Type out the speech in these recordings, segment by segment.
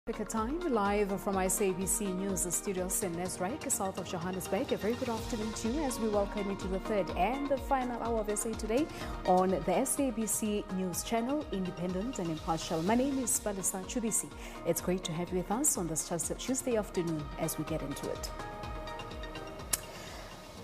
Africa time, live from SABC News studios in Nesrike, south of Johannesburg. A very good afternoon to you as we welcome you to the third and the final hour of SA Today on the SABC News channel, independent and impartial. My name is Balisa Chubisi. It's great to have you with us on this Tuesday afternoon as we get into it.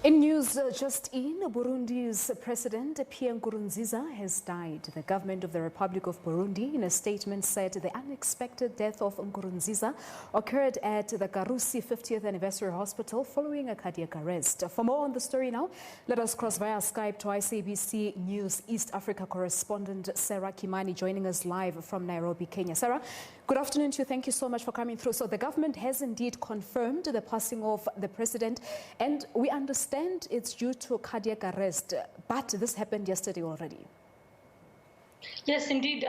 In news just in, Burundi's President Piere Nkurunziza has died. The government of the Republic of Burundi, in a statement, said the unexpected death of Nkurunziza occurred at the Karusi 50th Anniversary Hospital following a cardiac arrest. For more on the story now, let us cross via Skype to SABC News East Africa correspondent Sarah Kimani, joining us live from Nairobi, Kenya. Sarah, good afternoon to you. Thank you so much for coming through. So the government has indeed confirmed the passing of the president, and we understand it's due to a cardiac arrest, but this happened yesterday already. Yes, indeed.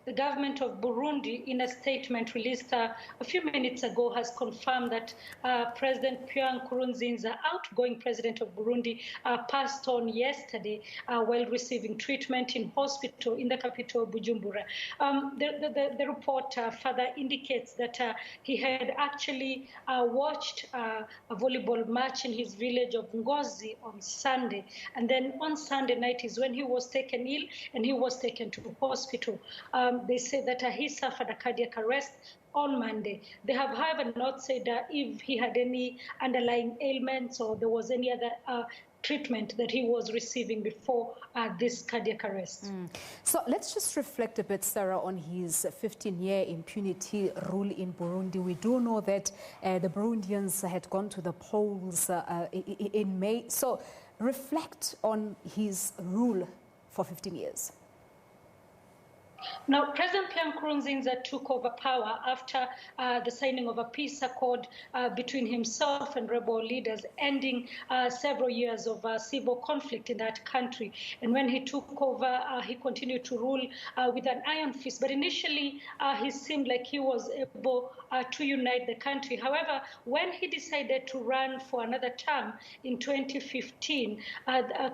The government of Burundi, in a statement released a few minutes ago, has confirmed that President Piere Nkurunziza, outgoing president of Burundi, passed on yesterday while receiving treatment in hospital in the capital, Bujumbura. The report further indicates that he had actually watched a volleyball match in his village of Ngozi on Sunday, and then on Sunday night is when he was taken ill and he was taken to hospital. They say that he suffered a cardiac arrest on Monday. They have, however, not said if he had any underlying ailments or there was any other treatment that he was receiving before this cardiac arrest. So let's just reflect a bit, Sarah, on his 15-year impunity rule in Burundi. We do know that the Burundians had gone to the polls in May. So reflect on his rule for 15 years. Now, President Piere Nkurunziza took over power after the signing of a peace accord between himself and rebel leaders, ending several years of civil conflict in that country. And when he took over, he continued to rule with an iron fist. But initially, he seemed like he was able to unite the country. However, when he decided to run for another term in 2015,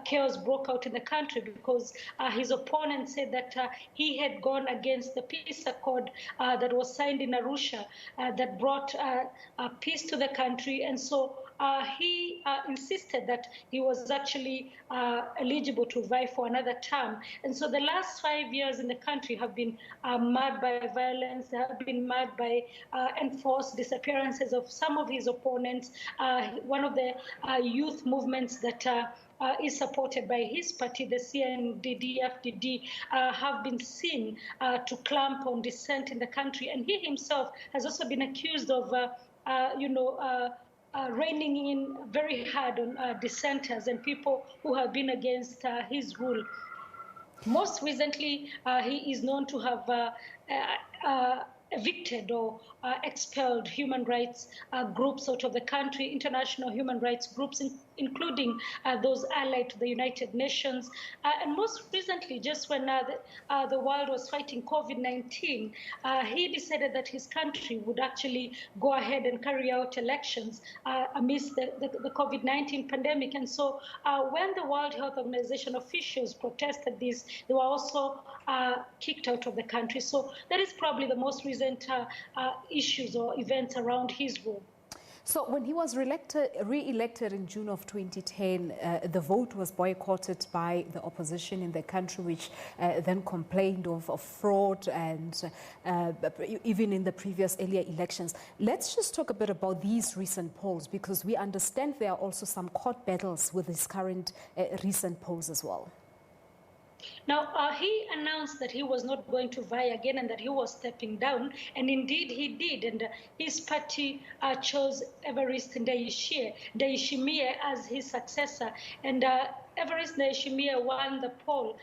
chaos broke out in the country because his opponents said that he had gone against the peace accord that was signed in Arusha that brought peace to the country. And so he insisted that he was actually eligible to vie for another term. And so the last 5 years in the country have been marred by violence, have been marred by enforced disappearances of some of his opponents. One of the youth movements that is supported by his party, the CNDD-FDD, have been seen to clamp on dissent in the country. And he himself has also been accused of, reining in very hard on dissenters and people who have been against his rule. Most recently, he is known to have evicted or expelled human rights groups out of the country, international human rights groups, including those allied to the United Nations. And most recently, just when the world was fighting Covid-19, he decided that his country would actually go ahead and carry out elections amidst the Covid-19 pandemic. And so when the World Health Organization officials protested this, they were also kicked out of the country. So that is probably the most recent issues or events around his rule. So when he was re-elected in June of 2010, the vote was boycotted by the opposition in the country, which then complained of fraud and even in the previous earlier elections. Let's just talk a bit about these recent polls, because we understand there are also some court battles with his current recent polls as well. Now, he announced that he was not going to vie again and that he was stepping down, and indeed he did. And his party chose Evariste Ndayishimiye as his successor. And Evariste Ndayishimiye won the poll,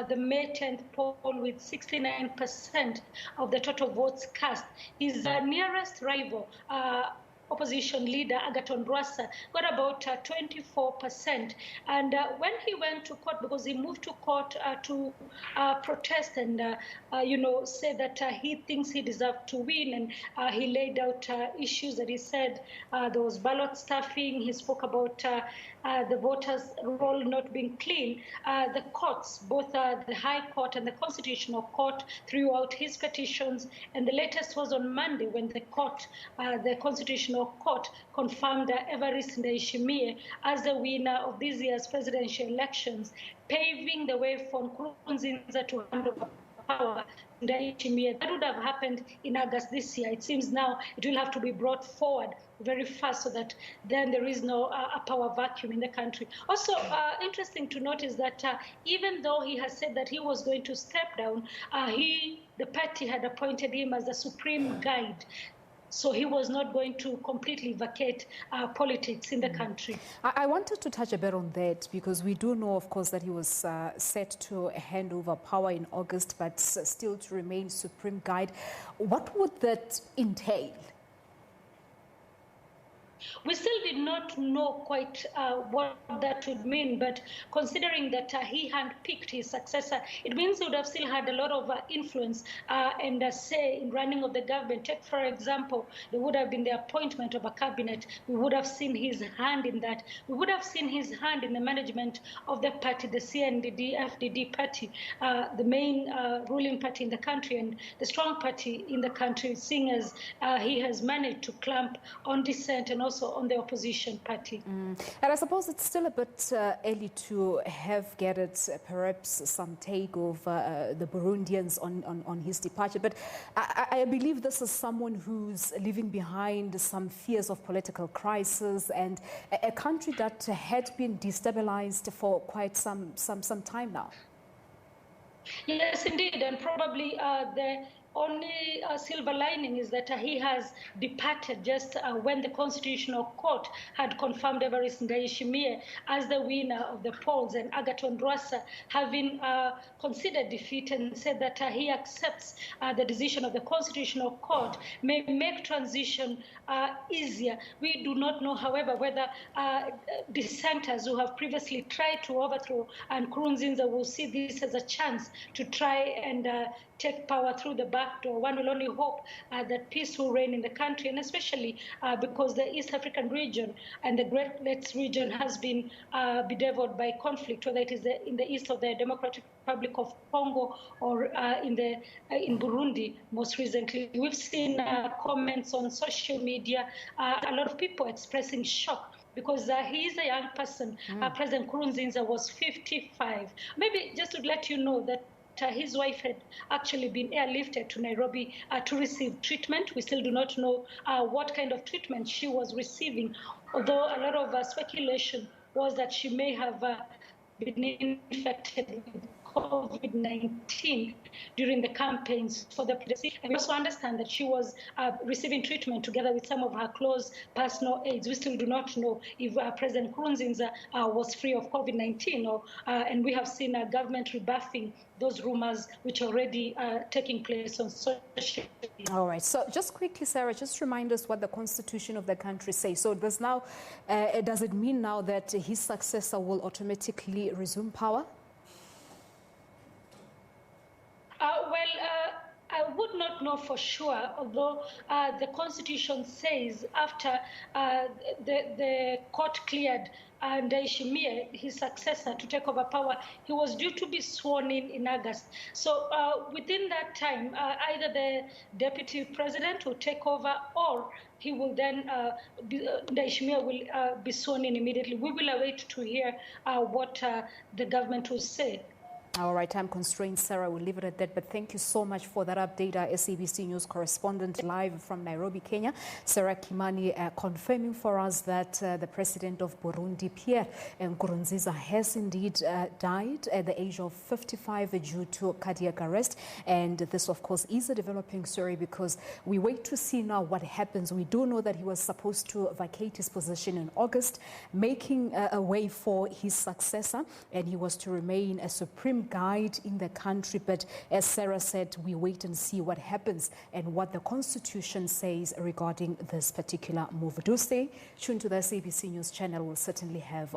the May 10th poll, with 69% of the total votes cast. His nearest rival, opposition leader Agathon got about 24%. And when he went to court, because he moved to court to protest and say that he thinks he deserved to win, and he laid out issues that he said there was ballot stuffing. He spoke about the voters' roll not being clean. The courts, both the High Court and the Constitutional Court, threw out his petitions, and the latest was on Monday when the Constitutional Court confirmed Evariste Ndayishimiye as the winner of this year's presidential elections, paving the way for Nkurunziza to hand over power. That would have happened in August this year. It seems now it will have to be brought forward very fast so that then there is no a power vacuum in the country. Also, interesting to notice that even though he has said that he was going to step down, the party had appointed him as the supreme guide. So he was not going to completely vacate politics in the country. I wanted to touch a bit on that because we do know, of course, that he was set to hand over power in August, but still to remain supreme guide. What would that entail? We still did not know quite what that would mean, but considering that he handpicked his successor, it means he would have still had a lot of influence and say in running of the government. Take, for example, there would have been the appointment of a cabinet. We would have seen his hand in that. We would have seen his hand in the management of the party, the CNDD-FDD party, the main ruling party in the country and the strong party in the country, seeing as he has managed to clamp on dissent and also on the opposition party. And I suppose it's still a bit early to have gathered perhaps some take of the Burundians on his departure. But I believe this is someone who's leaving behind some fears of political crisis and a country that had been destabilized for quite some time now. Yes, indeed, and probably the only silver lining is that he has departed just when the Constitutional Court had confirmed Evariste Ndayishimiye as the winner of the polls, and Agathon having considered defeat and said that he accepts the decision of the Constitutional Court, may make transition easier. We do not know, however, whether dissenters who have previously tried to overthrow Nkurunziza will see this as a chance to try and take power through the back door. One will only hope that peace will reign in the country, and especially because the East African region and the Great Lakes region has been bedeviled by conflict, whether it is in the east of the Democratic Republic of Congo or in Burundi most recently. We've seen comments on social media, a lot of people expressing shock because he is a young person. President Nkurunziza was 55. Maybe just to let you know that his wife had actually been airlifted to Nairobi to receive treatment. We still do not know what kind of treatment she was receiving, although a lot of speculation was that she may have been infected with COVID-19 during the campaigns for the presidency. And we also understand that she was receiving treatment together with some of her close personal aides. We still do not know if President Nkurunziza was free of COVID-19, and we have seen government rebuffing those rumors which are already taking place on social media. All right. So just quickly, Sarah, just remind us what the constitution of the country says. So does it mean now that his successor will automatically resume power? I would not know for sure, although the Constitution says after the court cleared Ndayishimiye, his successor, to take over power, he was due to be sworn in August. So within that time, either the deputy president will take over or he will then, Ndayishimiye will be sworn in immediately. We will await to hear what the government will say. All right, time constrained, Sarah. We'll leave it at that. But thank you so much for that update. Our SABC News correspondent live from Nairobi, Kenya, Sarah Kimani, confirming for us that the president of Burundi, Piere Nkurunziza, has indeed died at the age of 55 due to cardiac arrest. And this, of course, is a developing story because we wait to see now what happens. We do know that he was supposed to vacate his position in August, making a way for his successor, and he was to remain a supreme supreme guide in the country. But as Sarah said, we wait and see what happens and what the Constitution says regarding this particular move. Do stay tuned to the SABC News channel. We'll certainly have